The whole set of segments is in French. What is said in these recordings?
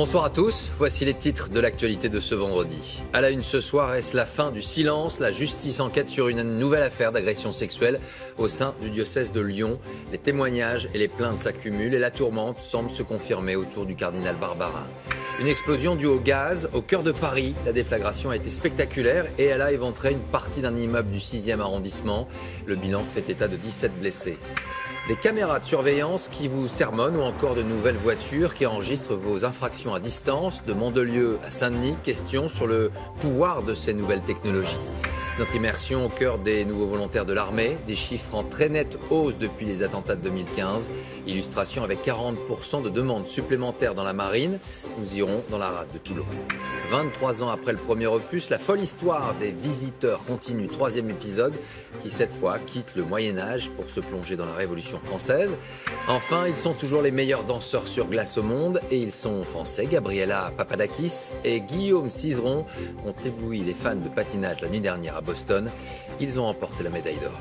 Bonsoir à tous, voici les titres de l'actualité de ce vendredi. À la une ce soir, est-ce la fin du silence? La justice enquête sur une nouvelle affaire d'agression sexuelle au sein du diocèse de Lyon. Les témoignages et les plaintes s'accumulent et la tourmente semble se confirmer autour du cardinal Barbarin. Une explosion due au gaz au cœur de Paris. La déflagration a été spectaculaire et elle a éventré une partie d'un immeuble du 6e arrondissement. Le bilan fait état de 17 blessés. Des caméras de surveillance qui vous sermonnent ou encore de nouvelles voitures qui enregistrent vos infractions à distance. De Mandelieu à Saint-Denis, question sur le pouvoir de ces nouvelles technologies. Notre immersion au cœur des nouveaux volontaires de l'armée, des chiffres en très nette hausse depuis les attentats de 2015. Illustration avec 40% de demandes supplémentaires dans la marine. Nous irons dans la rade de Toulon. 23 ans après le premier opus, la folle histoire des visiteurs continue. 3e épisode qui cette fois quitte le Moyen-Âge pour se plonger dans la Révolution française. Enfin, ils sont toujours les meilleurs danseurs sur glace au monde et ils sont français. Gabriela Papadakis et Guillaume Cizeron ont ébloui les fans de patinage la nuit dernière à Boston. Ils ont remporté la médaille d'or.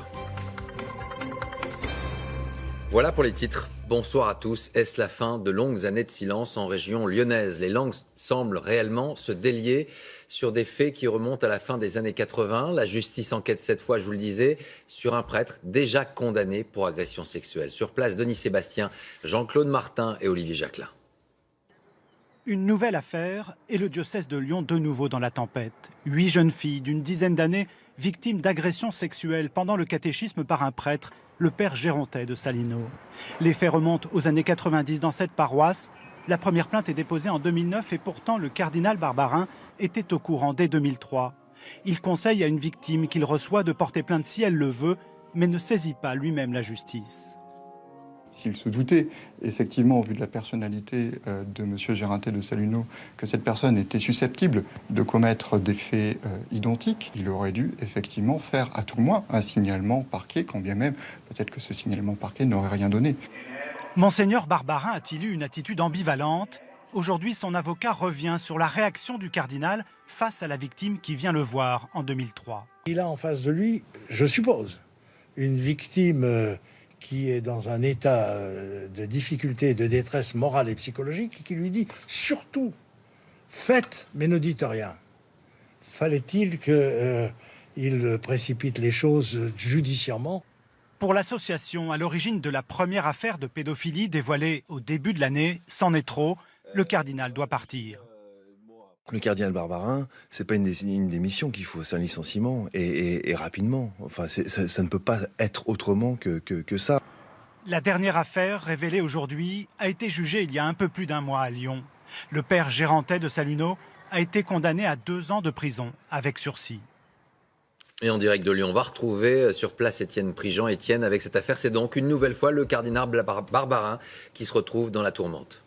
Voilà pour les titres. Bonsoir à tous. Est-ce la fin de longues années de silence en région lyonnaise? Les langues semblent réellement se délier sur des faits qui remontent à la fin des années 80. La justice enquête cette fois, je vous le disais, sur un prêtre déjà condamné pour agression sexuelle. Sur place, Denis Sébastien, Jean-Claude Martin et Olivier Jacquelin. Une nouvelle affaire et le diocèse de Lyon de nouveau dans la tempête. 8 jeunes filles d'une dizaine d'années victimes d'agressions sexuelles pendant le catéchisme par un prêtre, le père Gérontais de Salino. Les faits remontent aux années 90 dans cette paroisse. La première plainte est déposée en 2009 et pourtant le cardinal Barbarin était au courant dès 2003. Il conseille à une victime qu'il reçoit de porter plainte si elle le veut, mais ne saisit pas lui-même la justice. S'il se doutait, effectivement, au vu de la personnalité de M. Gérontais de Salino, que cette personne était susceptible de commettre des faits identiques, il aurait dû effectivement faire à tout le moins un signalement au parquet, quand bien même peut-être que ce signalement au parquet n'aurait rien donné. Monseigneur Barbarin a-t-il eu une attitude ambivalente? Aujourd'hui, son avocat revient sur la réaction du cardinal face à la victime qui vient le voir en 2003. Il a en face de lui, je suppose, une victime qui est dans un état de difficulté, de détresse morale et psychologique, et qui lui dit surtout, faites, mais ne dites rien. Fallait-il qu'il précipite les choses judiciairement? Pour l'association à l'origine de la première affaire de pédophilie dévoilée au début de l'année, c'en est trop, le cardinal doit partir. Le cardinal Barbarin, c'est pas une démission qu'il faut, c'est un licenciement et rapidement. Enfin, ça ne peut pas être autrement que ça. La dernière affaire, révélée aujourd'hui, a été jugée il y a un peu plus d'un mois à Lyon. Le père Gérontais de Salino a été condamné à 2 ans de prison avec sursis. Et en direct de Lyon, on va retrouver sur place Étienne Prigent. Étienne, avec cette affaire, c'est donc une nouvelle fois le cardinal Barbarin qui se retrouve dans la tourmente.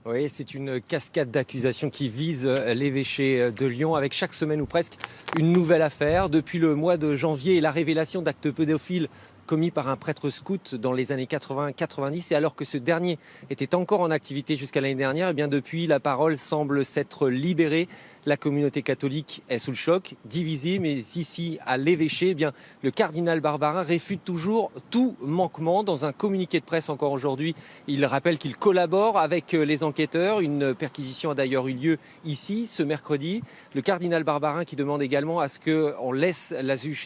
Oui, c'est une cascade d'accusations qui vise l'évêché de Lyon, avec chaque semaine ou presque une nouvelle affaire. Depuis le mois de janvier et la révélation d'actes pédophiles commis par un prêtre scout dans les années 80-90, et alors que ce dernier était encore en activité jusqu'à l'année dernière, et bien depuis, la parole semble s'être libérée. La communauté catholique est sous le choc, divisée, mais ici, à l'évêché, eh bien, le cardinal Barbarin réfute toujours tout manquement. Dans un communiqué de presse encore aujourd'hui, il rappelle qu'il collabore avec les enquêteurs. Une perquisition a d'ailleurs eu lieu ici, ce mercredi. Le cardinal Barbarin qui demande également à ce qu'on laisse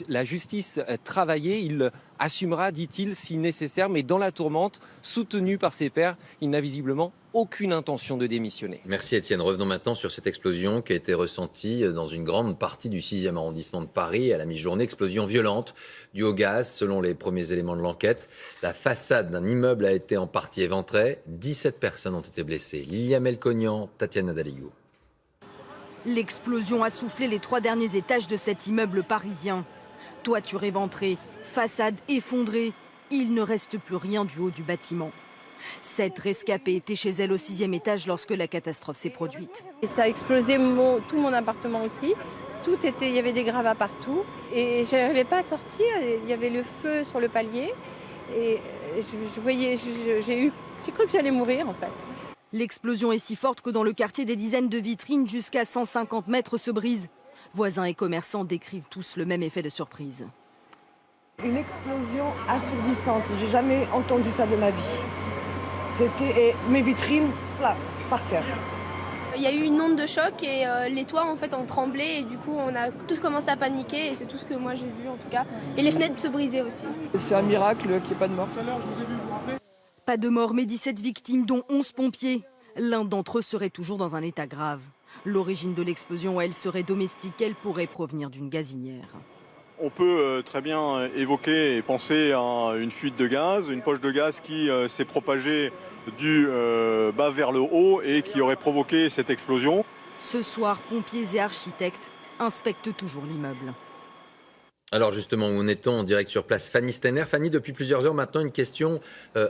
la justice travailler. Il assumera, dit-il, si nécessaire, mais dans la tourmente, soutenu par ses pairs, il n'a visiblement aucune intention de démissionner. Merci Étienne. Revenons maintenant sur cette explosion qui a été ressentie dans une grande partie du 6e arrondissement de Paris à la mi-journée. Explosion violente due au gaz, selon les premiers éléments de l'enquête. La façade d'un immeuble a été en partie éventrée. 17 personnes ont été blessées. Lilia Melconian, Tatiana Daligo. L'explosion a soufflé les 3 derniers étages de cet immeuble parisien. Toiture éventrée, façade effondrée, il ne reste plus rien du haut du bâtiment. Cette rescapée était chez elle au 6e étage lorsque la catastrophe s'est produite. Et ça a explosé tout mon appartement aussi. Il y avait des gravats partout et je n'arrivais pas à sortir. Il y avait le feu sur le palier et j'ai cru que j'allais mourir en fait. L'explosion est si forte que dans le quartier, des dizaines de vitrines jusqu'à 150 mètres se brisent. Voisins et commerçants décrivent tous le même effet de surprise. Une explosion assourdissante, j'ai jamais entendu ça de ma vie. C'était mes vitrines, plaf, par terre. Il y a eu une onde de choc et les toits en fait ont tremblé et du coup on a tous commencé à paniquer et c'est tout ce que moi j'ai vu en tout cas. Et les fenêtres se brisaient aussi. C'est un miracle qu'il n'y ait pas de mort. Pas de mort, mais 17 victimes, dont 11 pompiers. L'un d'entre eux serait toujours dans un état grave. L'origine de l'explosion, elle, serait domestique. Elle pourrait provenir d'une gazinière. On peut très bien évoquer et penser à une fuite de gaz, une poche de gaz qui s'est propagée du bas vers le haut et qui aurait provoqué cette explosion. Ce soir, pompiers et architectes inspectent toujours l'immeuble. Alors justement, où en est-on? En direct sur place, Fanny Steiner. Fanny, depuis plusieurs heures maintenant, une question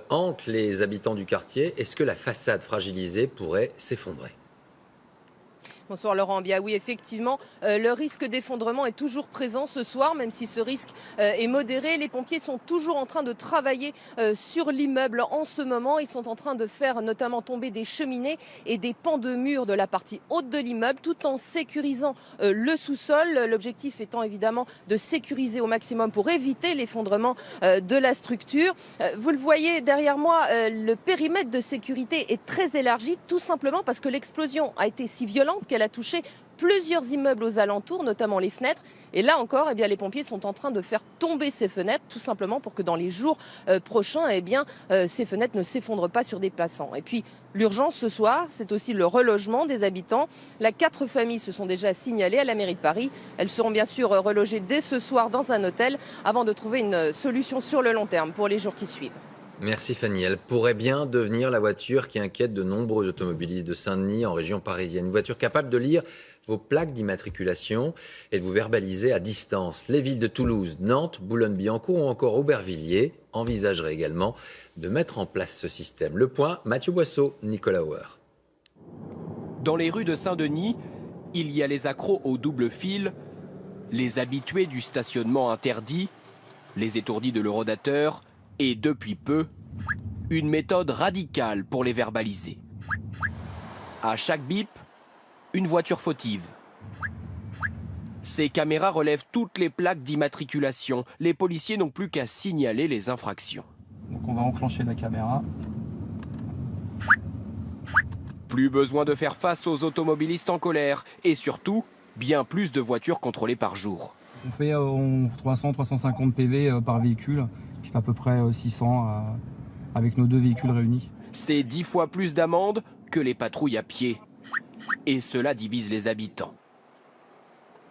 hante les habitants du quartier. Est-ce que la façade fragilisée pourrait s'effondrer? Bonsoir Laurent. Bien oui, effectivement, le risque d'effondrement est toujours présent ce soir, même si ce risque est modéré. Les pompiers sont toujours en train de travailler sur l'immeuble en ce moment. Ils sont en train de faire notamment tomber des cheminées et des pans de murs de la partie haute de l'immeuble, tout en sécurisant le sous-sol. L'objectif étant évidemment de sécuriser au maximum pour éviter l'effondrement de la structure. Vous le voyez derrière moi, le périmètre de sécurité est très élargi, tout simplement parce que l'explosion a été si violente qu'elle a touché plusieurs immeubles aux alentours, notamment les fenêtres. Et là encore, eh bien, les pompiers sont en train de faire tomber ces fenêtres, tout simplement pour que dans les jours prochains, eh bien, ces fenêtres ne s'effondrent pas sur des passants. Et puis, l'urgence ce soir, c'est aussi le relogement des habitants. Là, 4 familles se sont déjà signalées à la mairie de Paris. Elles seront bien sûr relogées dès ce soir dans un hôtel avant de trouver une solution sur le long terme pour les jours qui suivent. Merci Fanny. Elle pourrait bien devenir la voiture qui inquiète de nombreux automobilistes de Saint-Denis en région parisienne. Une voiture capable de lire vos plaques d'immatriculation et de vous verbaliser à distance. Les villes de Toulouse, Nantes, Boulogne-Billancourt ou encore Aubervilliers envisageraient également de mettre en place ce système. Le point, Mathieu Boisseau, Nicolas Hauer. Dans les rues de Saint-Denis, il y a les accros au double fil, les habitués du stationnement interdit, les étourdis de l'eurodateur et depuis peu, une méthode radicale pour les verbaliser. À chaque bip, une voiture fautive. Ces caméras relèvent toutes les plaques d'immatriculation. Les policiers n'ont plus qu'à signaler les infractions. Donc on va enclencher la caméra. Plus besoin de faire face aux automobilistes en colère. Et surtout, bien plus de voitures contrôlées par jour. On fait 300-350 PV par véhicule, qui fait à peu près 600 avec nos 2 véhicules réunis. C'est 10 fois plus d'amendes que les patrouilles à pied. Et cela divise les habitants.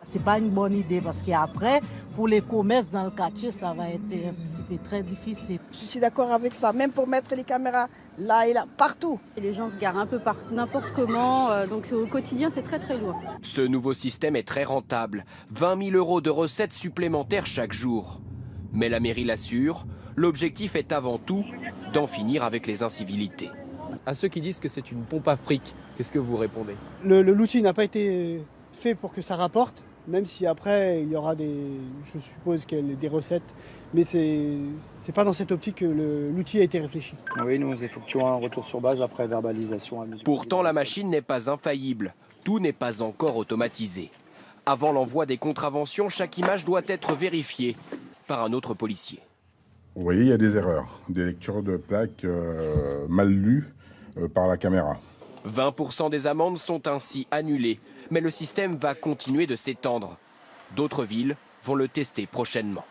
C'est pas une bonne idée parce qu'après, pour les commerces dans le quartier, ça va être un petit peu très difficile. Je suis d'accord avec ça, même pour mettre les caméras là et là, partout. Et les gens se garent un peu n'importe comment, donc au quotidien c'est très très lourd. Ce nouveau système est très rentable, 20 000 € de recettes supplémentaires chaque jour. Mais la mairie l'assure, l'objectif est avant tout d'en finir avec les incivilités. À ceux qui disent que c'est une pompe à fric, qu'est-ce que vous répondez? L'outil n'a pas été fait pour que ça rapporte, même si après il y aura je suppose des recettes, mais c'est pas dans cette optique que l'outil a été réfléchi. Oui, nous effectuons un retour sur base après verbalisation. Pourtant, la machine n'est pas infaillible. Tout n'est pas encore automatisé. Avant l'envoi des contraventions, chaque image doit être vérifiée par un autre policier. Vous voyez, il y a des erreurs, des lectures de plaques mal lues par la caméra. 20% des amendes sont ainsi annulées, mais le système va continuer de s'étendre. D'autres villes vont le tester prochainement.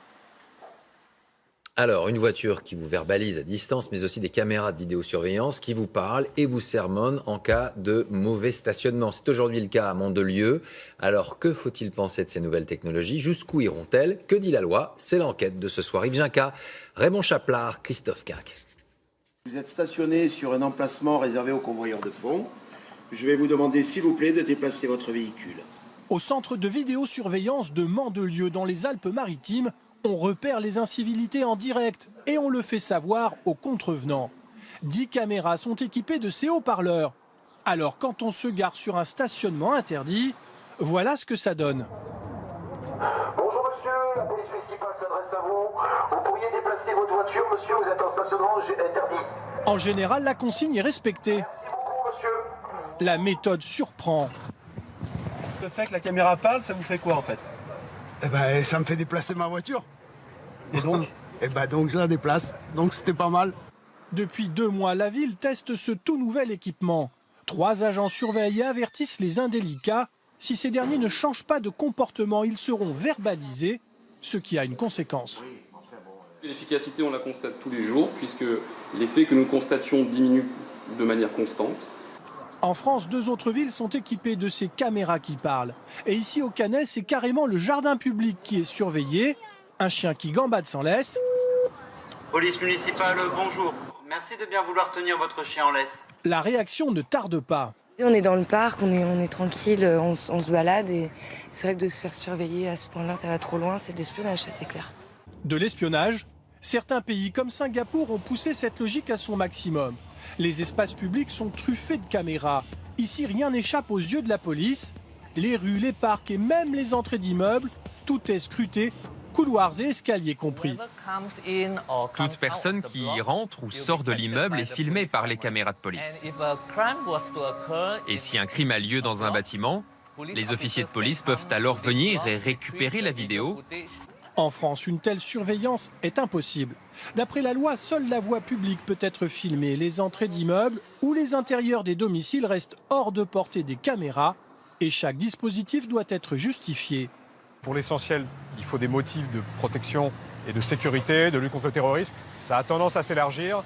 Alors, une voiture qui vous verbalise à distance, mais aussi des caméras de vidéosurveillance qui vous parlent et vous sermonnent en cas de mauvais stationnement. C'est aujourd'hui le cas à Mandelieu. Alors, que faut-il penser de ces nouvelles technologies? Jusqu'où iront-elles? Que dit la loi? C'est l'enquête de ce soir. Yves Ginca, Raymond Chaplard, Christophe Quinck. Vous êtes stationné sur un emplacement réservé aux convoyeurs de fonds. Je vais vous demander, s'il vous plaît, de déplacer votre véhicule. Au centre de vidéosurveillance de Mandelieu, dans les Alpes-Maritimes, on repère les incivilités en direct et on le fait savoir aux contrevenants. 10 caméras sont équipées de ces haut-parleurs. Alors quand on se gare sur un stationnement interdit, voilà ce que ça donne. Bonjour monsieur, la police municipale s'adresse à vous. Vous pourriez déplacer votre voiture, monsieur, vous êtes en stationnement interdit. En général, la consigne est respectée. Merci beaucoup monsieur. La méthode surprend. Le fait que la caméra parle, ça vous fait quoi en fait? Eh ben, ça me fait déplacer ma voiture. Et donc? Eh ben, donc je la déplace. Donc c'était pas mal. Depuis 2 mois, la ville teste ce tout nouvel équipement. 3 agents surveillent et avertissent les indélicats. Si ces derniers ne changent pas de comportement, ils seront verbalisés, ce qui a une conséquence. L'efficacité, on la constate tous les jours, puisque les faits que nous constations diminuent de manière constante. En France, 2 autres villes sont équipées de ces caméras qui parlent. Et ici, au Canet, c'est carrément le jardin public qui est surveillé. Un chien qui gambade sans laisse. Police municipale, bonjour. Merci de bien vouloir tenir votre chien en laisse. La réaction ne tarde pas. On est dans le parc, on est tranquille, on se balade et c'est vrai que de se faire surveiller à ce point-là, ça va trop loin, c'est de l'espionnage, ça c'est clair. De l'espionnage, certains pays comme Singapour ont poussé cette logique à son maximum. Les espaces publics sont truffés de caméras. Ici, rien n'échappe aux yeux de la police. Les rues, les parcs et même les entrées d'immeubles, tout est scruté, couloirs et escaliers compris. Toute personne qui rentre ou sort de l'immeuble est filmée par les caméras de police. Et si un crime a lieu dans un bâtiment, les officiers de police peuvent alors venir et récupérer la vidéo. En France, une telle surveillance est impossible. D'après la loi, seule la voie publique peut être filmée. Les entrées d'immeubles ou les intérieurs des domiciles restent hors de portée des caméras et chaque dispositif doit être justifié. Pour l'essentiel, il faut des motifs de protection et de sécurité, de lutte contre le terrorisme. Ça a tendance à s'élargir,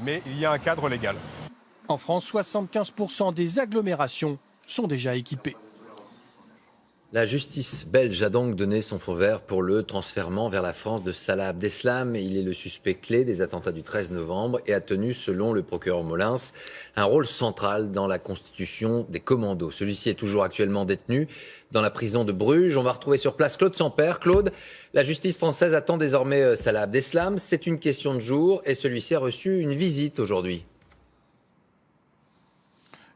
mais il y a un cadre légal. En France, 75% des agglomérations sont déjà équipées. La justice belge a donc donné son feu vert pour le transfèrement vers la France de Salah Abdeslam. Il est le suspect clé des attentats du 13 novembre et a tenu, selon le procureur Molins, un rôle central dans la constitution des commandos. Celui-ci est toujours actuellement détenu dans la prison de Bruges. On va retrouver sur place Claude Sampère. Claude, la justice française attend désormais Salah Abdeslam. C'est une question de jour et celui-ci a reçu une visite aujourd'hui.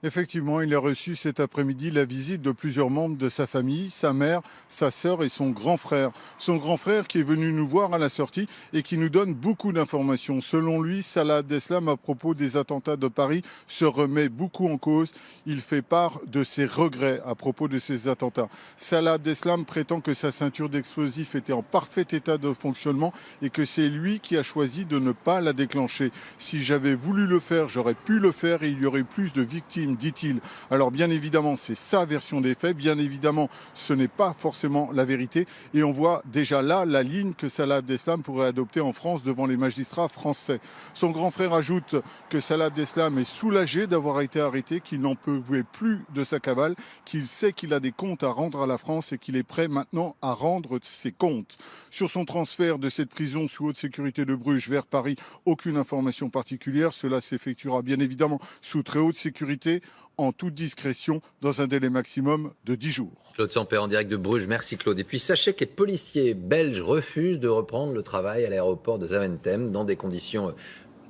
Effectivement, il a reçu cet après-midi la visite de plusieurs membres de sa famille, sa mère, sa sœur et son grand frère. Son grand frère qui est venu nous voir à la sortie et qui nous donne beaucoup d'informations. Selon lui, Salah Abdeslam, à propos des attentats de Paris, se remet beaucoup en cause. Il fait part de ses regrets à propos de ces attentats. Salah Abdeslam prétend que sa ceinture d'explosifs était en parfait état de fonctionnement et que c'est lui qui a choisi de ne pas la déclencher. Si j'avais voulu le faire, j'aurais pu le faire et il y aurait plus de victimes, dit-il. Alors bien évidemment, c'est sa version des faits. Bien évidemment, ce n'est pas forcément la vérité. Et on voit déjà là la ligne que Salah Abdeslam pourrait adopter en France devant les magistrats français. Son grand frère ajoute que Salah Abdeslam est soulagé d'avoir été arrêté, qu'il n'en pouvait plus de sa cavale, qu'il sait qu'il a des comptes à rendre à la France et qu'il est prêt maintenant à rendre ses comptes. Sur son transfert de cette prison sous haute sécurité de Bruges vers Paris, aucune information particulière. Cela s'effectuera bien évidemment sous très haute sécurité, en toute discrétion, dans un délai maximum de 10 jours. Claude Sampère en direct de Bruges. Merci Claude. Et puis sachez que les policiers belges refusent de reprendre le travail à l'aéroport de Zaventem dans des conditions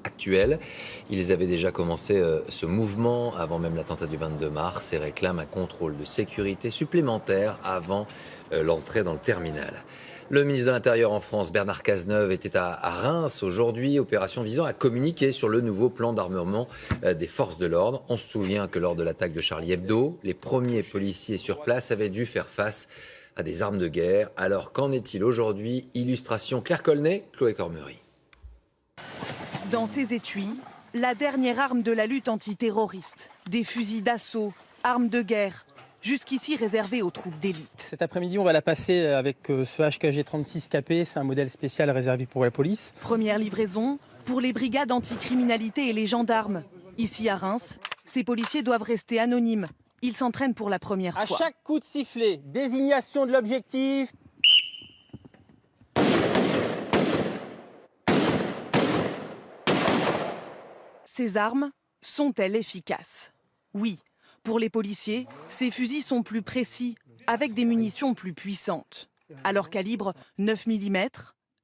actuelles. Ils avaient déjà commencé ce mouvement avant même l'attentat du 22 mars et réclament un contrôle de sécurité supplémentaire avant l'entrée dans le terminal. Le ministre de l'Intérieur en France, Bernard Cazeneuve, était à Reims aujourd'hui, opération visant à communiquer sur le nouveau plan d'armement des forces de l'ordre. On se souvient que lors de l'attaque de Charlie Hebdo, les premiers policiers sur place avaient dû faire face à des armes de guerre. Alors qu'en est-il aujourd'hui? Illustration Claire Colnet, Chloé Cormery. Dans ces étuis, la dernière arme de la lutte antiterroriste, des fusils d'assaut, armes de guerre, jusqu'ici réservées aux troupes d'élite. Cet après-midi, on va la passer avec ce HKG 36KP, c'est un modèle spécial réservé pour la police. Première livraison pour les brigades anticriminalité et les gendarmes. Ici à Reims, ces policiers doivent rester anonymes. Ils s'entraînent pour la première fois. À chaque coup de sifflet, désignation de l'objectif. Ces armes sont-elles efficaces? Oui. Pour les policiers, ces fusils sont plus précis, avec des munitions plus puissantes. À leur calibre 9 mm,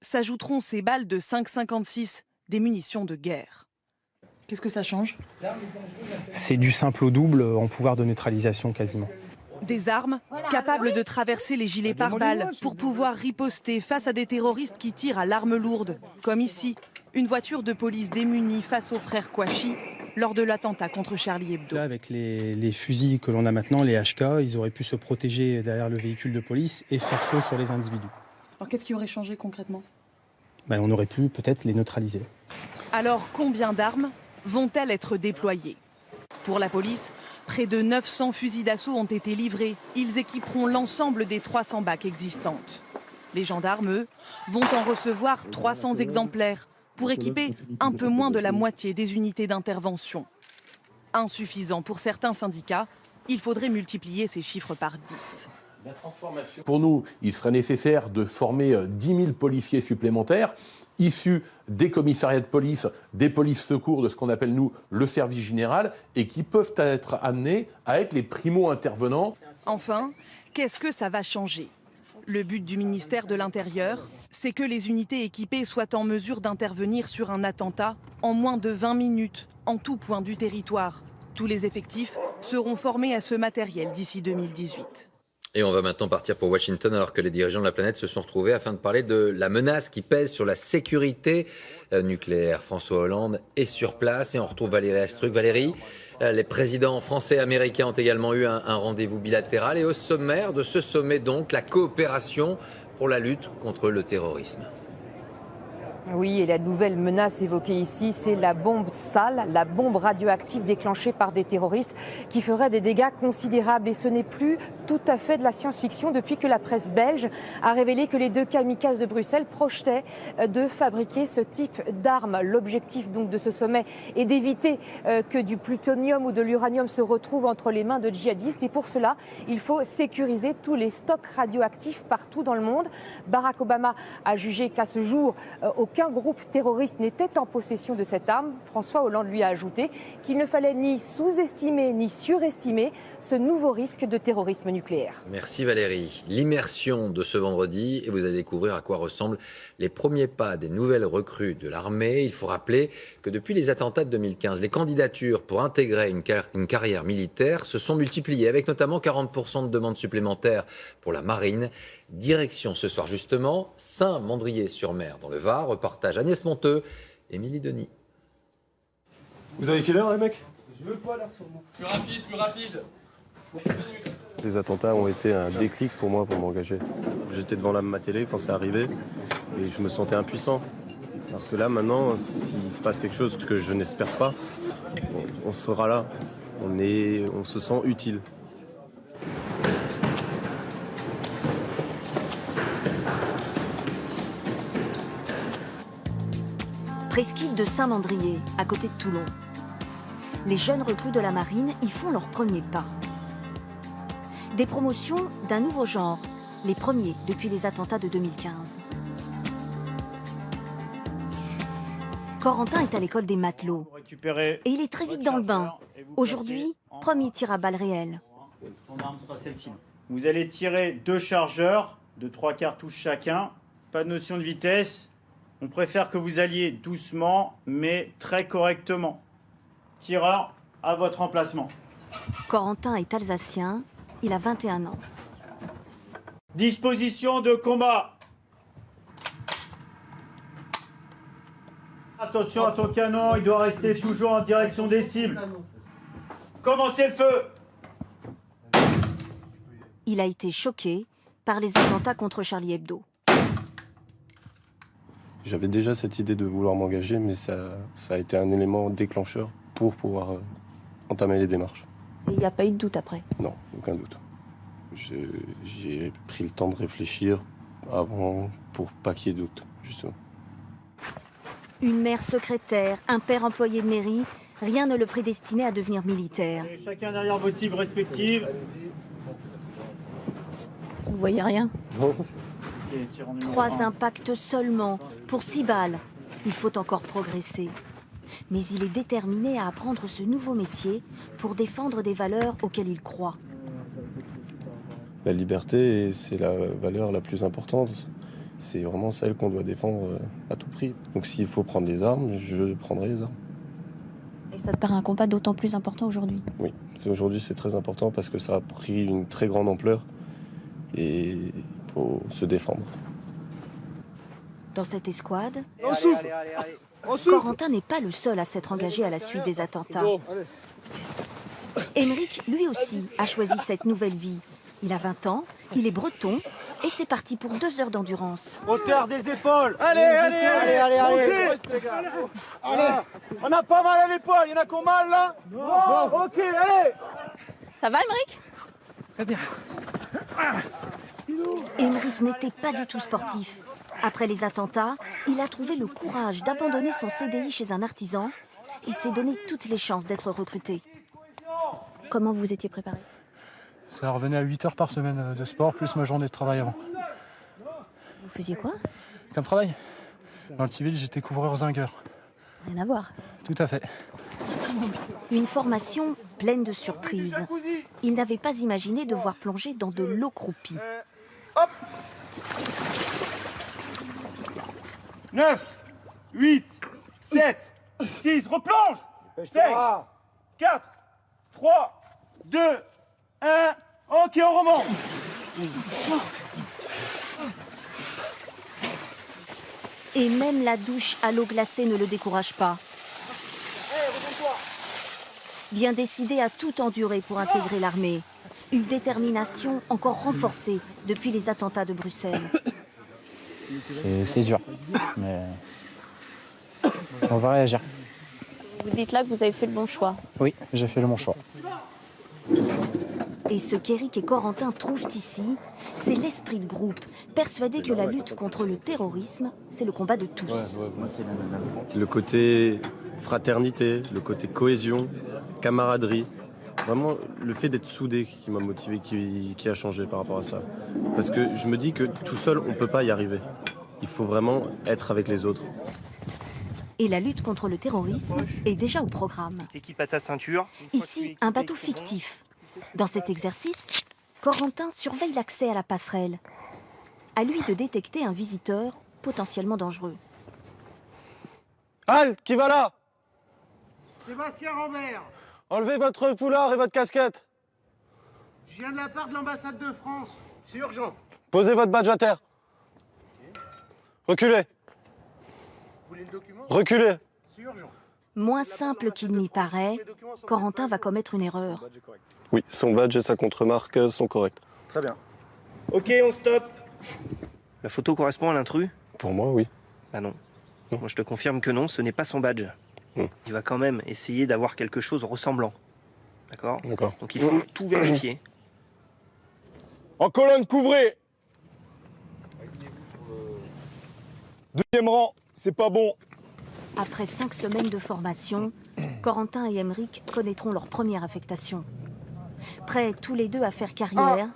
s'ajouteront ces balles de 5,56, des munitions de guerre. Qu'est-ce que ça change? C'est du simple au double en pouvoir de neutralisation quasiment. Des armes capables de traverser les gilets pare-balles pour pouvoir riposter face à des terroristes qui tirent à l'arme lourde, comme ici, une voiture de police démunie face aux frères Kouachi lors de l'attentat contre Charlie Hebdo. Avec les fusils que l'on a maintenant, les HK, ils auraient pu se protéger derrière le véhicule de police et faire feu sur les individus. Alors qu'est-ce qui aurait changé concrètement? On aurait pu peut-être les neutraliser. Alors combien d'armes vont-elles être déployées? Pour la police, près de 900 fusils d'assaut ont été livrés. Ils équiperont l'ensemble des 300 BAC existantes. Les gendarmes, eux, vont en recevoir 300 exemplaires pour équiper un peu moins de la moitié des unités d'intervention. Insuffisant pour certains syndicats, il faudrait multiplier ces chiffres par 10. Pour nous, il serait nécessaire de former 10 000 policiers supplémentaires issus des commissariats de police, des polices secours, de ce qu'on appelle nous le service général, et qui peuvent être amenés à être les primo-intervenants. Enfin, qu'est-ce que ça va changer? Le but du ministère de l'Intérieur, c'est que les unités équipées soient en mesure d'intervenir sur un attentat en moins de 20 minutes, en tout point du territoire. Tous les effectifs seront formés à ce matériel d'ici 2018. Et on va maintenant partir pour Washington alors que les dirigeants de la planète se sont retrouvés afin de parler de la menace qui pèse sur la sécurité nucléaire. François Hollande est sur place et on retrouve Valérie Astruc. Valérie, les présidents français et américains ont également eu un rendez-vous bilatéral et au sommaire de ce sommet donc la coopération pour la lutte contre le terrorisme. Oui, et la nouvelle menace évoquée ici, c'est la bombe sale, la bombe radioactive déclenchée par des terroristes qui ferait des dégâts considérables. Et ce n'est plus tout à fait de la science-fiction depuis que la presse belge a révélé que les 2 kamikazes de Bruxelles projetaient de fabriquer ce type d'armes. L'objectif donc de ce sommet est d'éviter que du plutonium ou de l'uranium se retrouve entre les mains de djihadistes. Et pour cela, il faut sécuriser tous les stocks radioactifs partout dans le monde. Barack Obama a jugé qu'à ce jour, aucun groupe terroriste n'était en possession de cette arme. François Hollande lui a ajouté qu'il ne fallait ni sous-estimer ni surestimer ce nouveau risque de terrorisme nucléaire. Merci Valérie. L'immersion de ce vendredi, et vous allez découvrir à quoi ressemblent les premiers pas des nouvelles recrues de l'armée. Il faut rappeler que depuis les attentats de 2015, les candidatures pour intégrer une carrière militaire se sont multipliées, avec notamment 40% de demandes supplémentaires pour la marine. Direction ce soir justement, Saint-Mandrier-sur-Mer dans le Var. Reportage Agnès Monteux, Émilie Denis. Vous avez quelle heure les mecs? Je veux pas l'air sur moi. Plus rapide, plus rapide. Les attentats ont été un déclic pour moi pour m'engager. J'étais devant ma télé quand c'est arrivé et je me sentais impuissant. Alors que là maintenant, s'il se passe quelque chose que je n'espère pas, on sera là. On se sent utile. Presqu'île de Saint-Mandrier, à côté de Toulon. Les jeunes recrues de la marine y font leurs premiers pas. Des promotions d'un nouveau genre, les premiers depuis les attentats de 2015. Corentin est à l'école des matelots. Et il est très vite dans le bain. Aujourd'hui, premier tir à balles réelles. Ton arme sera celle-ci. Vous allez tirer 2 chargeurs de 3 cartouches chacun. Pas de notion de vitesse. On préfère que vous alliez doucement, mais très correctement. Tireur, à votre emplacement. Corentin est alsacien, il a 21 ans. Disposition de combat. Attention à ton canon, il doit rester toujours en direction des cibles. Commencez le feu. Il a été choqué par les attentats contre Charlie Hebdo. J'avais déjà cette idée de vouloir m'engager, mais ça a été un élément déclencheur pour pouvoir entamer les démarches. Et il n'y a pas eu de doute après? Non, aucun doute. J'ai pris le temps de réfléchir avant pour pas qu'il y ait doute, justement. Une mère secrétaire, un père employé de mairie, rien ne le prédestinait à devenir militaire. Et chacun derrière vos cibles respectives. Vous voyez rien? Non. 3 impacts seulement, pour 6 balles. Il faut encore progresser. Mais il est déterminé à apprendre ce nouveau métier pour défendre des valeurs auxquelles il croit. La liberté, c'est la valeur la plus importante. C'est vraiment celle qu'on doit défendre à tout prix. Donc s'il faut prendre les armes, je prendrai les armes. Et ça te paraît un combat d'autant plus important aujourd'hui? Oui, aujourd'hui c'est très important parce que ça a pris une très grande ampleur et il faut se défendre. Dans cette escouade, On souffle. Corentin n'est pas le seul à s'être engagé à la suite des attentats. Émeric, lui aussi, a choisi cette nouvelle vie. Il a 20 ans, il est breton Et c'est parti pour 2 heures d'endurance. Hauteur des épaules. Allez. On a pas mal à l'épaule, il y en a qui ont mal là. Bon, ok, allez. Ça va, Émeric? Très bien. Émeric n'était pas du tout sportif. Après les attentats, il a trouvé le courage d'abandonner son CDI chez un artisan et s'est donné toutes les chances d'être recruté. Comment vous étiez préparé? Ça revenait à 8 heures par semaine de sport, plus ma journée de travail avant. Vous faisiez quoi? Comme travail? Dans le civil, j'étais couvreur zingueur. Rien à voir. Tout à fait. Une formation pleine de surprises. Il n'avait pas imaginé devoir plonger dans de l'eau croupie. Hop. 9, 8, 7, 6, replonge. 5, 4, 3, 2, 1. Ok, on remonte. Et même la douche à l'eau glacée ne le décourage pas. Bien décidé à tout endurer pour intégrer l'armée. Une détermination encore renforcée depuis les attentats de Bruxelles. C'est dur, mais on va réagir. Vous dites là que vous avez fait le bon choix. Oui, j'ai fait le bon choix. Et ce qu'Éric et Corentin trouvent ici, c'est l'esprit de groupe, persuadé que la lutte contre le terrorisme, c'est le combat de tous. Le côté fraternité, le côté cohésion, camaraderie, vraiment le fait d'être soudé qui m'a motivé, qui a changé par rapport à ça. Parce que je me dis que tout seul, on ne peut pas y arriver. Il faut vraiment être avec les autres. Et la lutte contre le terrorisme est déjà au programme. Équipe à ta ceinture. Ici, un bateau fictif. Dans cet exercice, Corentin surveille l'accès à la passerelle. À lui de détecter un visiteur potentiellement dangereux. Halte, qui va là? Sébastien Rambert. Enlevez votre foulard et votre casquette. Je viens de la part de l'ambassade de France. C'est urgent. Posez votre badge à terre. Reculez. Vous voulez le document? Reculez. C'est urgent. Moins simple qu'il n'y paraît, Corentin va commettre une erreur. Oui, son badge et sa contre-marque sont corrects. Très bien. Ok, on stoppe. La photo correspond à l'intrus? Pour moi, oui. Ah non. Moi, je te confirme que non, ce n'est pas son badge. Il va quand même essayer d'avoir quelque chose ressemblant. D'accord? D'accord. Donc il faut tout vérifier. En colonne, couvrez. Deuxième rang, c'est pas bon. Après 5 semaines de formation, Corentin et Émeric connaîtront leur première affectation. Prêts tous les deux à faire carrière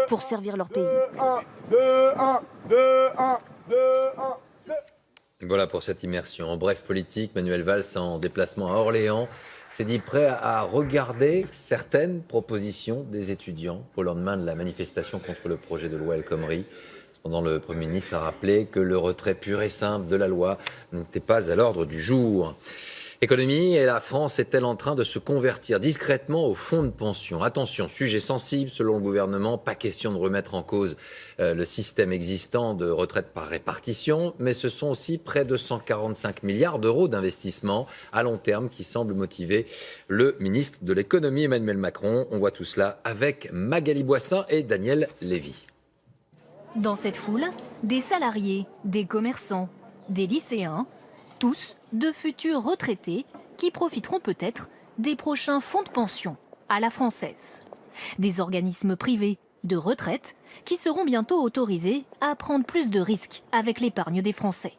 pour servir leur pays. 2, 1, 2, 1, 2, 1, 2. Voilà pour cette immersion. En bref politique, Manuel Valls en déplacement à Orléans s'est dit prêt à regarder certaines propositions des étudiants au lendemain de la manifestation contre le projet de loi El Khomri. Cependant, le Premier ministre a rappelé que le retrait pur et simple de la loi n'était pas à l'ordre du jour. Économie, et la France est-elle en train de se convertir discrètement au fonds de pension? Attention, sujet sensible selon le gouvernement, pas question de remettre en cause le système existant de retraite par répartition, mais ce sont aussi près de 145 milliards d'euros d'investissement à long terme qui semblent motiver le ministre de l'économie Emmanuel Macron. On voit tout cela avec Magali Boissin et Daniel Lévy. Dans cette foule, des salariés, des commerçants, des lycéens, tous de futurs retraités qui profiteront peut-être des prochains fonds de pension à la française. Des organismes privés de retraite qui seront bientôt autorisés à prendre plus de risques avec l'épargne des Français.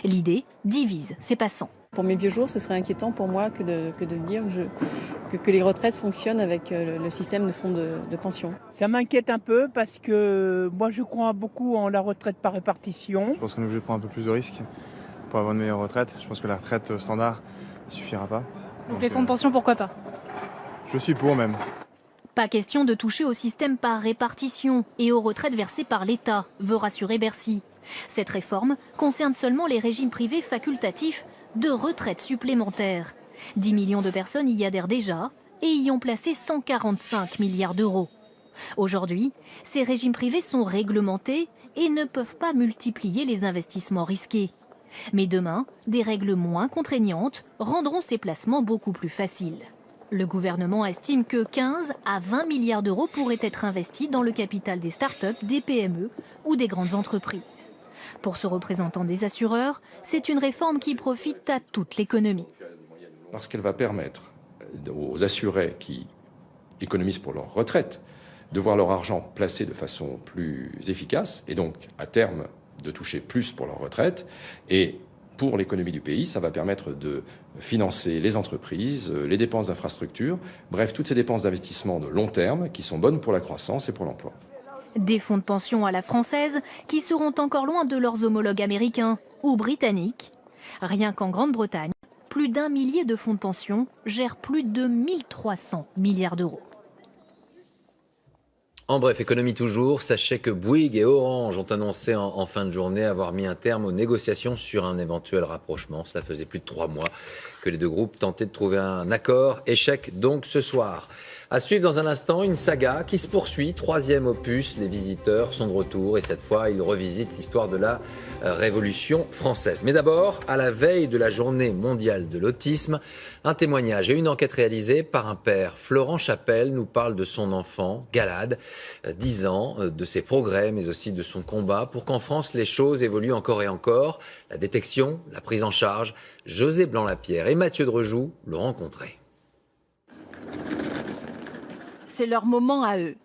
L'idée divise ses passants. Pour mes vieux jours, ce serait inquiétant pour moi que de dire que les retraites fonctionnent avec le système de fonds de pension. Ça m'inquiète un peu parce que moi je crois beaucoup en la retraite par répartition. Je pense qu'on est obligé de prendre un peu plus de risques pour avoir une meilleure retraite. Je pense que la retraite standard ne suffira pas. Donc les fonds de pension, pourquoi pas? Je suis pour même. Pas question de toucher au système par répartition et aux retraites versées par l'État, veut rassurer Bercy. Cette réforme concerne seulement les régimes privés facultatifs de retraite supplémentaire. 10 millions de personnes y adhèrent déjà et y ont placé 145 milliards d'euros. Aujourd'hui, ces régimes privés sont réglementés et ne peuvent pas multiplier les investissements risqués. Mais demain, des règles moins contraignantes rendront ces placements beaucoup plus faciles. Le gouvernement estime que 15 à 20 milliards d'euros pourraient être investis dans le capital des start-up, des PME ou des grandes entreprises. Pour ce représentant des assureurs, c'est une réforme qui profite à toute l'économie. Parce qu'elle va permettre aux assurés qui économisent pour leur retraite de voir leur argent placé de façon plus efficace et donc à terme de toucher plus pour leur retraite. Et pour l'économie du pays, ça va permettre de financer les entreprises, les dépenses d'infrastructure, bref, toutes ces dépenses d'investissement de long terme qui sont bonnes pour la croissance et pour l'emploi. Des fonds de pension à la française qui seront encore loin de leurs homologues américains ou britanniques. Rien qu'en Grande-Bretagne, plus d'1 millier de fonds de pension gèrent plus de 1300 milliards d'euros. En bref, économie toujours, sachez que Bouygues et Orange ont annoncé en fin de journée avoir mis un terme aux négociations sur un éventuel rapprochement. Cela faisait plus de 3 mois que les deux groupes tentaient de trouver un accord. Échec donc ce soir. À suivre dans un instant, une saga qui se poursuit. 3e opus, les visiteurs sont de retour et cette fois, ils revisitent l'histoire de la Révolution française. Mais d'abord, à la veille de la journée mondiale de l'autisme, un témoignage et une enquête réalisée par un père. Florent Chapelle nous parle de son enfant, Galad, 10 ans, de ses progrès, mais aussi de son combat pour qu'en France, les choses évoluent encore et encore. La détection, la prise en charge. José Blanc-Lapierre et Mathieu Drejoux l'ont rencontré. C'est leur moment à eux.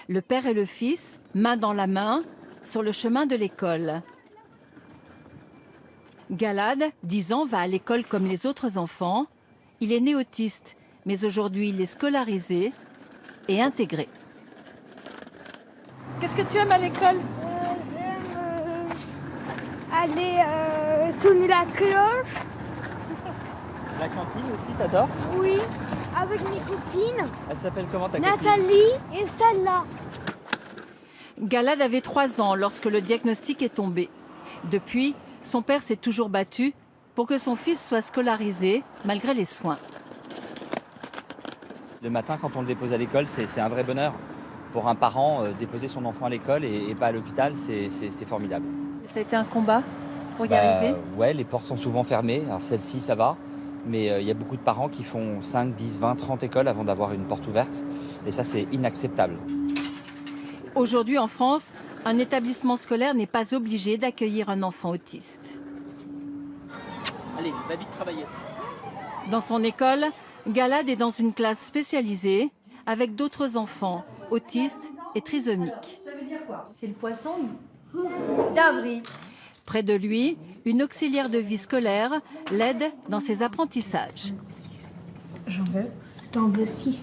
Le père et le fils, main dans la main, sur le chemin de l'école. Galad, 10 ans, va à l'école comme les autres enfants. Il est né autiste, mais aujourd'hui il est scolarisé et intégré. Qu'est-ce que tu aimes à l'école? J'aime aller tourner la cloche. La cantine aussi, t'adores? Oui, avec mes copines. Elle s'appelle comment ta copine? Nathalie et Stella. Galad avait 3 ans lorsque le diagnostic est tombé. Depuis, son père s'est toujours battu pour que son fils soit scolarisé malgré les soins. Le matin, quand on le dépose à l'école, c'est un vrai bonheur. Pour un parent, déposer son enfant à l'école et pas à l'hôpital, c'est formidable. Ça a été un combat pour y arriver? Ouais, les portes sont souvent fermées. Alors celle-ci, ça va. Mais il y a beaucoup de parents qui font 5, 10, 20, 30 écoles avant d'avoir une porte ouverte. Et ça, c'est inacceptable. Aujourd'hui, en France, un établissement scolaire n'est pas obligé d'accueillir un enfant autiste. Allez, va vite travailler. Dans son école, Galad est dans une classe spécialisée avec d'autres enfants autistes et trisomiques. Ça veut dire quoi? C'est le poisson d'avril. Près de lui, une auxiliaire de vie scolaire l'aide dans ses apprentissages. J'en veux 6.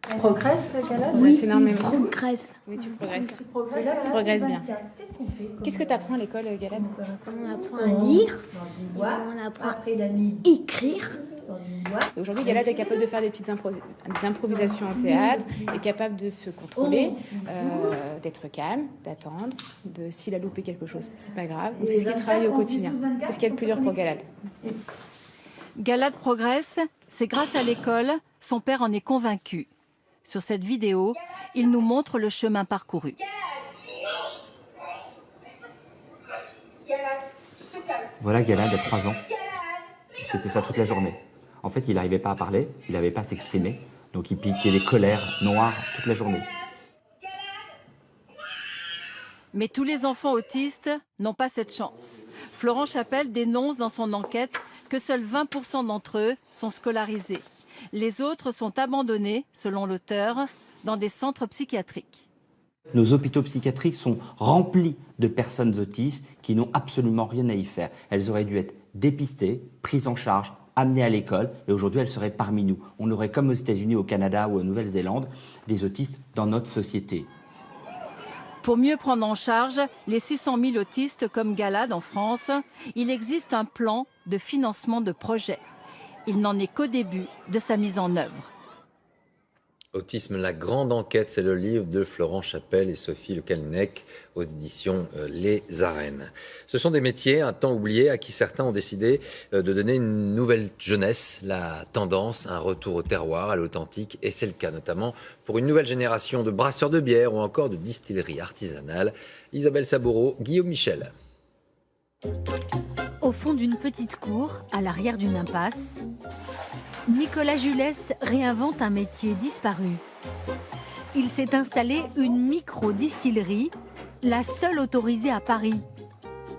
Tu progresses, Galad? Oui, c'est énormément. Progresse. Oui, tu progresses. Tu progresses, Tu progresses bien. Qu'est-ce qu'on fait? Qu'est-ce que tu apprends à l'école, Galad? On apprend à lire, on apprend à écrire. Aujourd'hui, Galad est capable de faire des petites improvisations en théâtre, est capable de se contrôler, d'être calme, d'attendre, s'il a loupé quelque chose, c'est pas grave. C'est ce qu'il travaille au quotidien. C'est ce qui est le plus dur pour Galad. Galad progresse, c'est grâce à l'école, son père en est convaincu. Sur cette vidéo, il nous montre le chemin parcouru. Voilà Galad à 3 ans. C'était ça toute la journée. En fait, il n'arrivait pas à parler, il n'avait pas à s'exprimer. Donc il piquait des colères noires toute la journée. Mais tous les enfants autistes n'ont pas cette chance. Florent Chapelle dénonce dans son enquête que seuls 20% d'entre eux sont scolarisés. Les autres sont abandonnés, selon l'auteur, dans des centres psychiatriques. Nos hôpitaux psychiatriques sont remplis de personnes autistes qui n'ont absolument rien à y faire. Elles auraient dû être dépistées, prises en charge, amenées à l'école, et aujourd'hui elles seraient parmi nous. On aurait, comme aux États-Unis, au Canada ou en Nouvelle-Zélande, des autistes dans notre société. Pour mieux prendre en charge les 600 000 autistes comme Galad en France, il existe un plan de financement de projet. Il n'en est qu'au début de sa mise en œuvre. Autisme, la grande enquête, c'est le livre de Florent Chapelle et Sophie Le Calnec aux éditions Les Arènes. Ce sont des métiers, un temps oublié, à qui certains ont décidé de donner une nouvelle jeunesse, la tendance, un retour au terroir, à l'authentique. Et c'est le cas notamment pour une nouvelle génération de brasseurs de bière ou encore de distilleries artisanales. Isabelle Saboureau, Guillaume Michel. Au fond d'une petite cour, à l'arrière d'une impasse, Nicolas Julès réinvente un métier disparu. Il s'est installé une micro-distillerie, la seule autorisée à Paris.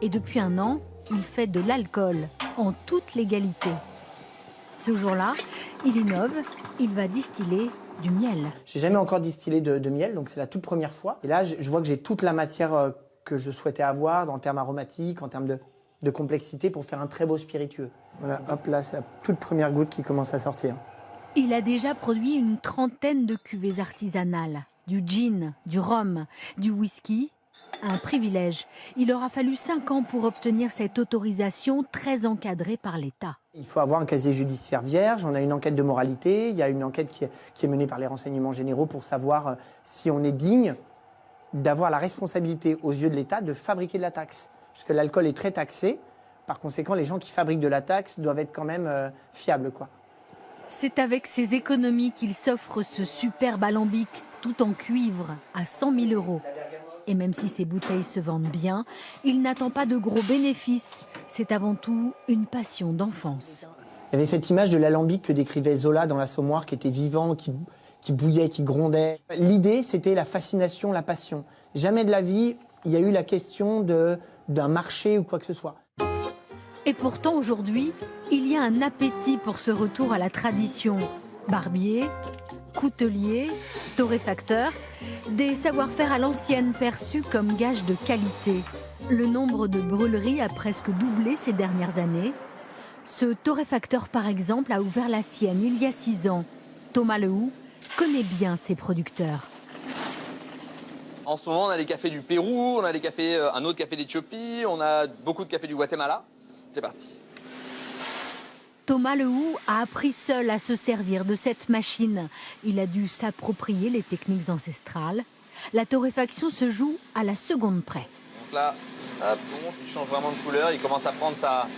Et depuis un an, il fait de l'alcool en toute légalité. Ce jour-là, il innove, il va distiller du miel. J'ai jamais encore distillé de miel, donc c'est la toute première fois. Et là, je vois que j'ai toute la matière que je souhaitais avoir en termes aromatiques, en termes de complexité pour faire un très beau spiritueux. Voilà, hop là, c'est la toute première goutte qui commence à sortir. Il a déjà produit une trentaine de cuvées artisanales, du gin, du rhum, du whisky. Un privilège. Il aura fallu 5 ans pour obtenir cette autorisation très encadrée par l'État. Il faut avoir un casier judiciaire vierge, on a une enquête de moralité, il y a une enquête qui est menée par les renseignements généraux pour savoir si on est digne d'avoir la responsabilité aux yeux de l'État de fabriquer de la taxe. Parce que l'alcool est très taxé, par conséquent les gens qui fabriquent de la taxe doivent être quand même fiables, quoi. C'est avec ses économies qu'il s'offre ce superbe alambic, tout en cuivre, à 100 000 €. Et même si ces bouteilles se vendent bien, il n'attend pas de gros bénéfices. C'est avant tout une passion d'enfance. Il y avait cette image de l'alambic que décrivait Zola dans l'Assommoir, qui était vivant, qui bouillait, qui grondait. L'idée, c'était la fascination, la passion. Jamais de la vie, il y a eu la question d'un marché ou quoi que ce soit. Et pourtant, aujourd'hui, il y a un appétit pour ce retour à la tradition. Barbier, coutelier, torréfacteur, des savoir-faire à l'ancienne perçus comme gage de qualité. Le nombre de brûleries a presque doublé ces dernières années. Ce torréfacteur, par exemple, a ouvert la sienne il y a 6 ans. Thomas Lehoux connaît bien ses producteurs. En ce moment, on a les cafés du Pérou, on a les cafés, un autre café d'Éthiopie, on a beaucoup de cafés du Guatemala. C'est parti. Thomas Lehoux a appris seul à se servir de cette machine. Il a dû s'approprier les techniques ancestrales. La torréfaction se joue à la seconde près. Donc là, hop, il change vraiment de couleur, il commence à prendre sa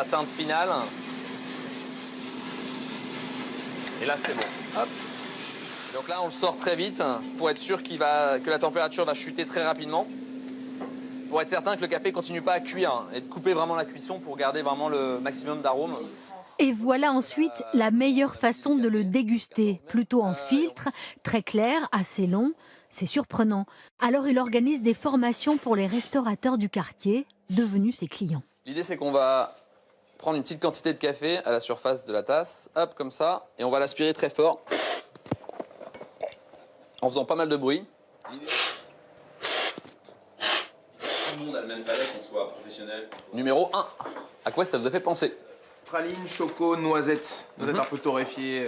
teinte finale. Et là, c'est bon. Hop. Donc là, on le sort très vite pour être sûr que la température va chuter très rapidement. Pour être certain que le café ne continue pas à cuire et de couper vraiment la cuisson pour garder vraiment le maximum d'arômes. Et voilà ensuite la meilleure façon de le déguster, plutôt en filtre, très clair, assez long. C'est surprenant. Alors il organise des formations pour les restaurateurs du quartier, devenus ses clients. L'idée, c'est qu'on va prendre une petite quantité de café à la surface de la tasse, hop, comme ça, et on va l'aspirer très fort, en faisant pas mal de bruit. Tout le monde a le même palais, qu'on soit professionnel. Numéro 1. À quoi ça vous a fait penser? Praline, choco, noisette. Noisette un peu torréfiée.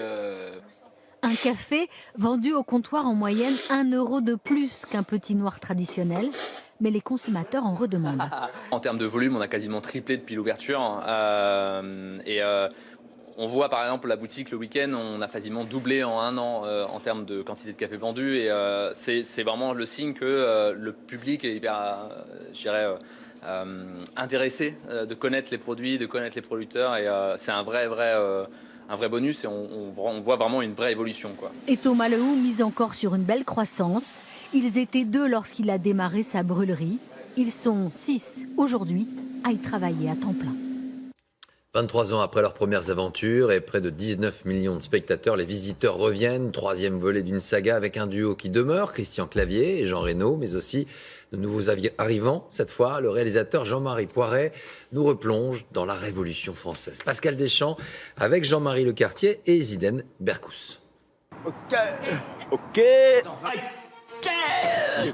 Un café vendu au comptoir en moyenne 1 € de plus qu'un petit noir traditionnel. Mais les consommateurs en redemandent. En termes de volume, on a quasiment triplé depuis l'ouverture. On voit par exemple la boutique le week-end, on a quasiment doublé en 1 an en termes de quantité de café vendu. Et c'est vraiment le signe que le public est hyper, je dirais, intéressé de connaître les produits, de connaître les producteurs. Et c'est un vrai bonus et on voit vraiment une vraie évolution, quoi. Et Thomas Lehoux mise encore sur une belle croissance. Ils étaient 2 lorsqu'il a démarré sa brûlerie. Ils sont 6 aujourd'hui à y travailler à temps plein. 23 ans après leurs premières aventures et près de 19 millions de spectateurs, les visiteurs reviennent. 3e volet d'une saga avec un duo qui demeure, Christian Clavier et Jean Reno, mais aussi de nouveaux arrivants. Cette fois, le réalisateur Jean-Marie Poiret nous replonge dans la Révolution française. Pascal Deschamps avec Jean-Marie Lecartier et Zidane Berkous. Ok.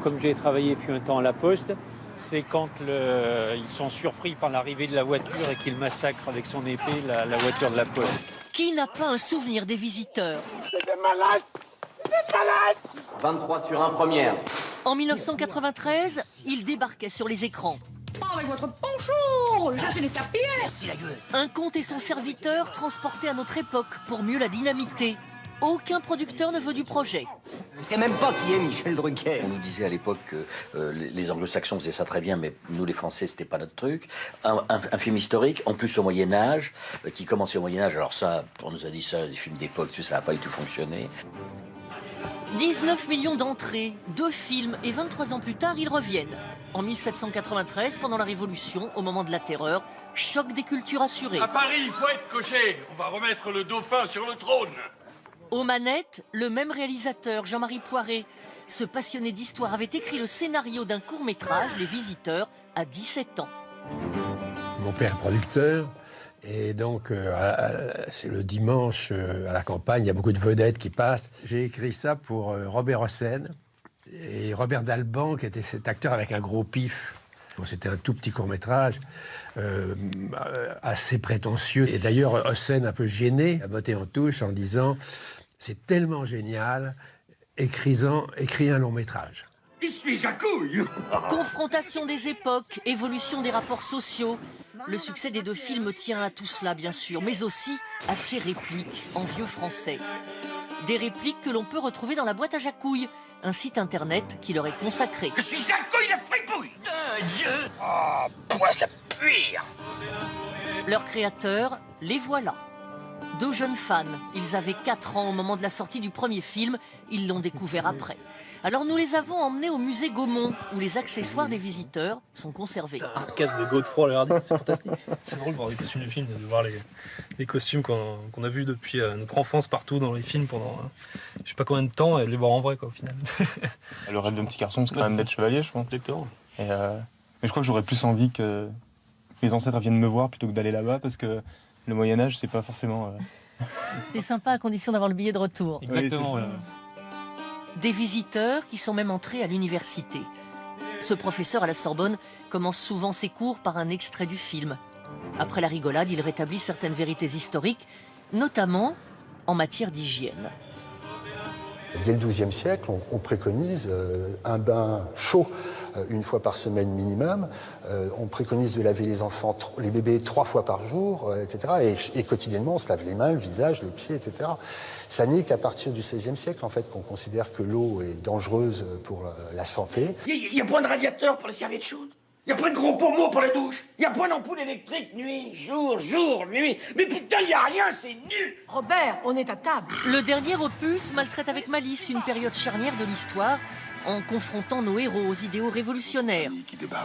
Comme j'ai travaillé fut un temps à la Poste, c'est quand ils sont surpris par l'arrivée de la voiture et qu'ils massacrent avec son épée la voiture de la Poste. Qui n'a pas un souvenir des visiteurs? C'est des malades! C'est des malades! 23 sur 1 première. En 1993, ils débarquaient sur les écrans. Avec votre poncho, cherchez les serpillères. Merci la gueuse. Un conte et son serviteur transportés à notre époque pour mieux la dynamiter. Aucun producteur ne veut du projet. C'est même pas qui est Michel Drucker. On nous disait à l'époque que les anglo-saxons faisaient ça très bien, mais nous les Français, c'était pas notre truc. Un film historique, en plus au Moyen-Âge, qui commençait au Moyen-Âge. Alors ça, on nous a dit ça, les films d'époque, ça n'a pas du tout fonctionné. 19 millions d'entrées, 2 films et 23 ans plus tard, ils reviennent. En 1793, pendant la Révolution, au moment de la Terreur, choc des cultures assurées. À Paris, il faut être coché. On va remettre le dauphin sur le trône. Aux manettes, le même réalisateur, Jean-Marie Poiret. Ce passionné d'histoire avait écrit le scénario d'un court-métrage, Les Visiteurs, à 17 ans. Mon père est producteur. Et donc, c'est le dimanche à la campagne, il y a beaucoup de vedettes qui passent. J'ai écrit ça pour Robert Hossein et Robert Dalban, qui était cet acteur avec un gros pif. Bon, c'était un tout petit court-métrage, assez prétentieux. Et d'ailleurs, Hossein, un peu gêné, a botté en touche en disant « C'est tellement génial, écris un long-métrage ». Qui suis-je à couille? Confrontation des époques, évolution des rapports sociaux. Le succès des 2 films tient à tout cela, bien sûr, mais aussi à ses répliques en vieux français. Des répliques que l'on peut retrouver dans la boîte à Jacouille, un site internet qui leur est consacré. Je suis Jacouille de fripouille. Dieu. Oh, poisse à puire. Leurs créateurs, les voilà. 2 jeunes fans, ils avaient 4 ans au moment de la sortie du premier film, ils l'ont découvert après. Alors nous les avons emmenés au musée Gaumont, où les accessoires des visiteurs sont conservés. Un casque de Godefroy, regardez, c'est fantastique. C'est drôle de voir les costumes du film, de voir les costumes qu'on a vus depuis notre enfance partout dans les films pendant je sais pas combien de temps, et de les voir en vrai quoi, au final. Le rêve d'un petit garçon, c'est quand même d'être chevalier, je pense. Exactement. Et, mais je crois que j'aurais plus envie que les ancêtres viennent me voir plutôt que d'aller là-bas, parce que le Moyen-Âge, c'est pas forcément... C'est sympa à condition d'avoir le billet de retour. Exactement. Oui, Des visiteurs qui sont même entrés à l'université. Ce professeur à la Sorbonne commence souvent ses cours par un extrait du film. Après la rigolade, il rétablit certaines vérités historiques, notamment en matière d'hygiène. Dès le XIIe siècle, on préconise un bain chaud 1 fois par semaine minimum. On préconise de laver les bébés 3 fois par jour, etc. Et quotidiennement, on se lave les mains, le visage, les pieds, etc. Ça n'est qu'à partir du XVIe siècle, en fait, qu'on considère que l'eau est dangereuse pour la santé. Il y a point de radiateur pour les serviettes chaudes. Il y a point de gros pommeaux pour la douche. Il y a point d'ampoule électrique nuit, jour, nuit. Mais putain, il y a rien, c'est nul. Robert, on est à table. Le dernier opus maltraite avec malice une période charnière de l'histoire en confrontant nos héros aux idéaux révolutionnaires.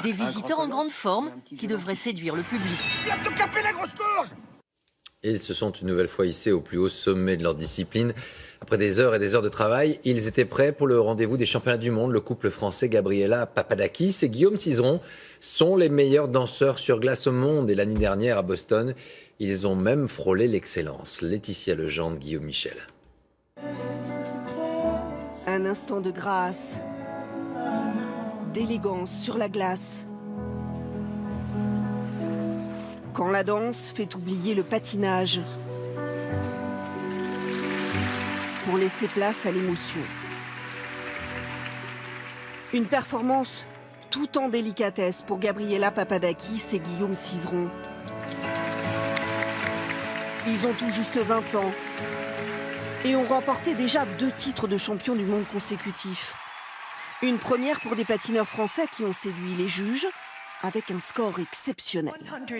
Des visiteurs en grande forme qui devraient séduire le public. Tu vas te caper la grosse courge. Et ils se sont une nouvelle fois hissés au plus haut sommet de leur discipline. Après des heures et des heures de travail, ils étaient prêts pour le rendez-vous des championnats du monde. Le couple français Gabriela Papadakis et Guillaume Cizeron sont les meilleurs danseurs sur glace au monde. Et l'année dernière à Boston, ils ont même frôlé l'excellence. Laetitia Legendre, Guillaume Michel. Un instant de grâce, d'élégance sur la glace. Quand la danse fait oublier le patinage pour laisser place à l'émotion. Une performance tout en délicatesse pour Gabriela Papadakis et Guillaume Cizeron. Ils ont tout juste 20 ans et ont remporté déjà 2 titres de champion du monde consécutifs. Une première pour des patineurs français qui ont séduit les juges avec un score exceptionnel. 118.17.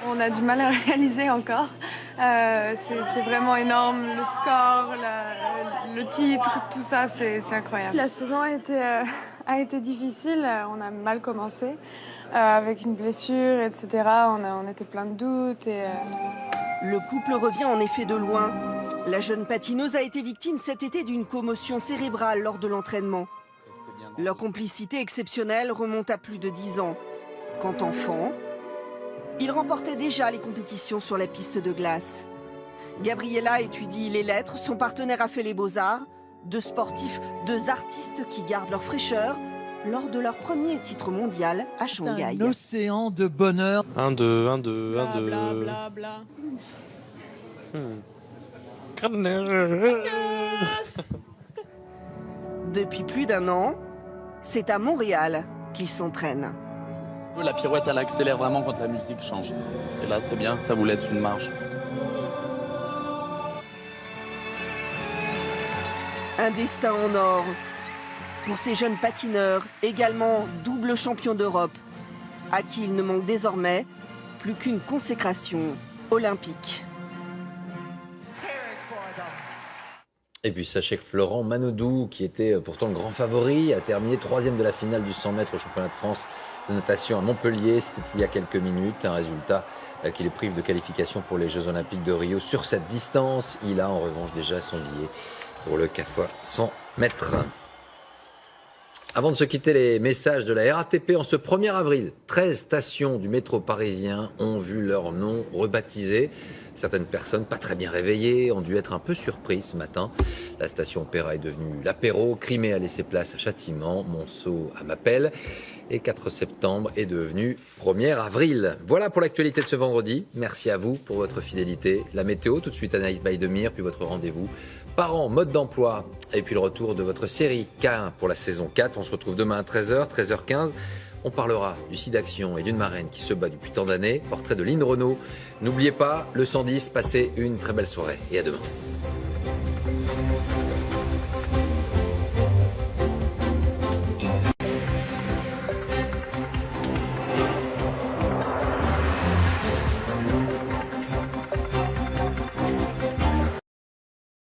On a du mal à réaliser encore. C'est vraiment énorme. Le score, le titre, tout ça, c'est incroyable. La saison a été difficile. On a mal commencé avec une blessure, etc. On était plein de doutes. Le couple revient en effet de loin. La jeune patineuse a été victime cet été d'une commotion cérébrale lors de l'entraînement. Leur complicité exceptionnelle remonte à plus de 10 ans. Quand enfant, ils remportaient déjà les compétitions sur la piste de glace. Gabriela étudie les lettres, son partenaire a fait les beaux-arts. 2 sportifs, 2 artistes qui gardent leur fraîcheur lors de leur premier titre mondial à Shanghai. Un océan de bonheur. 1, 2, 1, 2, 1, 2. Bla bla bla. Depuis plus d'1 an, c'est à Montréal qu'ils s'entraînent. La pirouette, elle accélère vraiment quand la musique change. Et là, c'est bien, ça vous laisse une marge. Un destin en or pour ces jeunes patineurs, également double champion d'Europe, à qui il ne manque désormais plus qu'une consécration olympique. Et puis sachez que Florent Manodou, qui était pourtant le grand favori, a terminé 3e de la finale du 100 mètres au championnat de France de natation à Montpellier. C'était il y a quelques minutes, un résultat qui le prive de qualification pour les Jeux Olympiques de Rio. Sur cette distance, il a en revanche déjà son billet pour le CAFOA 100 mètres. Avant de se quitter, les messages de la RATP. En ce 1er avril, 13 stations du métro parisien ont vu leur nom rebaptisé. Certaines personnes, pas très bien réveillées, ont dû être un peu surprises ce matin. La station Opéra est devenue l'apéro, Crimée a laissé place à Châtiment, Monceau à Mapelle, et 4 septembre est devenu 1er avril. Voilà pour l'actualité de ce vendredi. Merci à vous pour votre fidélité. La météo, tout de suite Anaïs Baïdemir, puis votre rendez-vous parents, mode d'emploi, et puis le retour de votre série K1 pour la saison 4. On se retrouve demain à 13h, 13h15. On parlera du SIDAction et d'une marraine qui se bat depuis tant d'années. Portrait de Lynn Renaud. N'oubliez pas, le 110, passez une très belle soirée et à demain.